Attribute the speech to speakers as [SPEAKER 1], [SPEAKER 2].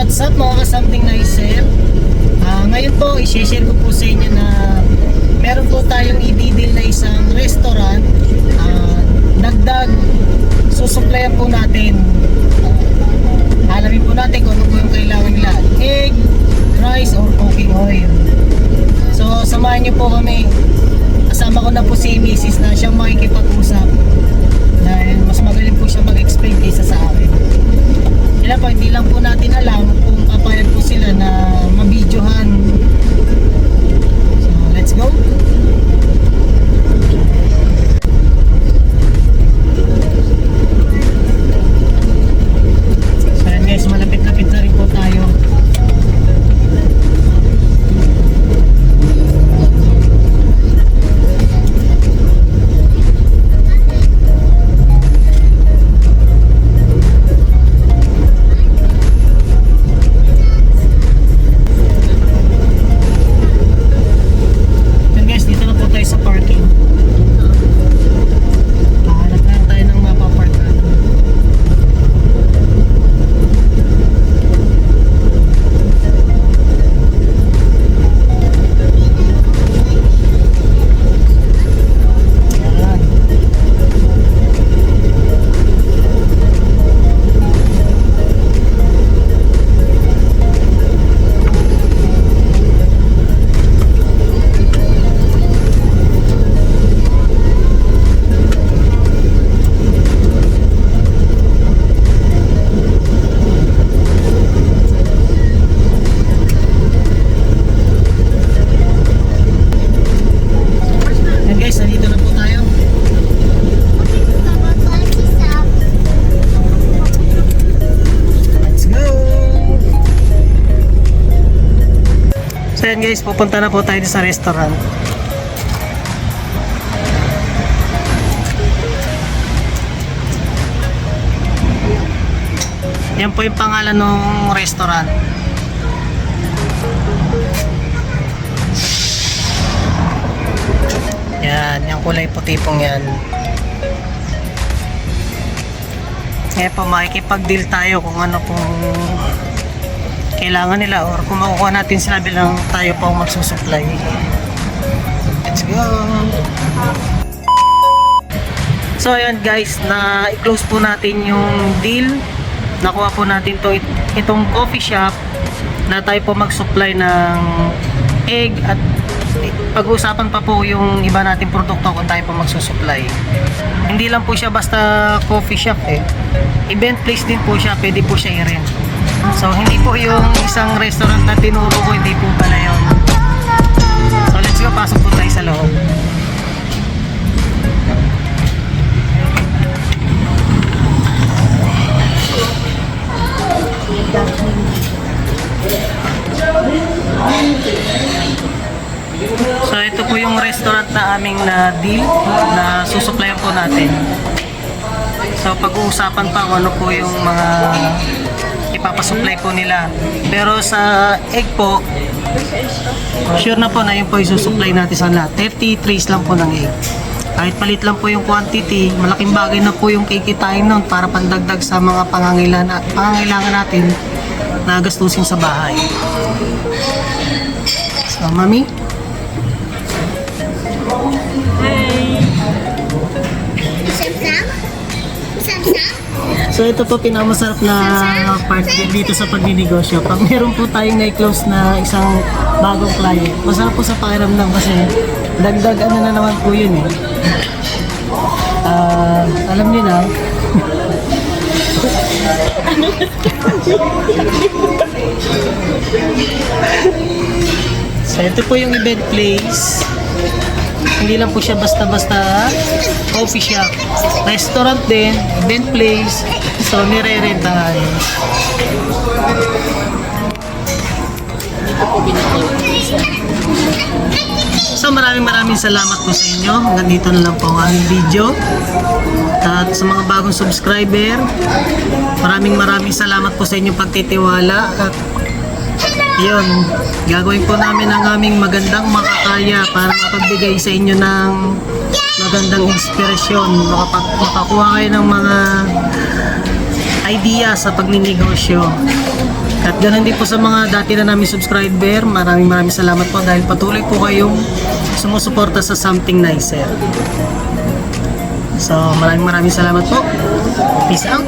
[SPEAKER 1] What's up mga ka-something naisip? Ngayon po, i-share ko po sa inyo na meron po tayong i-deal na isang restaurant. Dagdag susuplayan po natin. Alamin po natin kung ano po yung kailangan nila: egg, rice, or cooking oil. So samahan niyo po kami. Kasama ko na po si Mrs. na siyang makikipag-usap dahil mas magaling po siya mag-explain kaysa sa akin. Kaya po, hindi lang po natin alam kung papayag po sila na mabidyohan. So let's go. So yan guys, malapit-lapit na rin po tayo. Sa parking. Hanap lang tayo ng mapaparkan. Yan. Guys, nandito na po tayo. Let's go! So yan guys, pupunta na po tayo sa restaurant. Yan po yung pangalan ng restaurant. Yan, yung kulay puti pong yan. Kaya po makikipag-deal tayo kung ano pong kailangan nila or kung makukuha natin sila bilang tayo po magsusupply. Let's go! So ayan guys, na i-close po natin yung deal. Nakuha po natin itong coffee shop na tayo po mag-supply ng egg, at pag-uusapan pa po yung iba nating produkto kung tayo po magsusupply. Hindi lang po siya basta coffee shop event place din po siya, pwede po siya i-rent. So hindi po yung isang restaurant na tinuro ko, hindi po pala yun. So let's go, pasok po tayo sa loob. So ito po yung restaurant na aming na deal na susuplayan po natin. So pag-uusapan pa kung ano po yung mga ipapasupply po nila. Pero sa egg po, sure na po na yun po isusupply natin sa lahat. 30 trays lang po ng egg. Kahit palit lang po yung quantity, malaking bagay na po yung kikitain nun para pandagdag sa mga pangangailangan natin na gastusin sa bahay. So mami, so ito po pinakamasarap na part dito sa pagninegosyo. Pag meron po tayong na-close na isang bagong client, masarap po sa pakiramdam kasi dagdag ano na naman po yun alam niyo na. So ito po yung event place. Hindi lang po siya basta-basta coffee shop. Restaurant din, event place. So nire-rentahan. So maraming salamat po sa inyo. Hanggang dito na lang po ang aming video. At sa mga bagong subscriber, maraming salamat po sa inyong pagtitiwala. At yun, gagawin po namin ang aming magandang makakaya para makapagbigay sa inyo ng magandang inspirasyon, makakuha kayo ng mga idea sa pagninegosyo. At ganoon din po sa mga dati na namin subscriber, maraming salamat po dahil patuloy po kayong sumusuporta sa Something Nicer. So maraming salamat po. Peace out.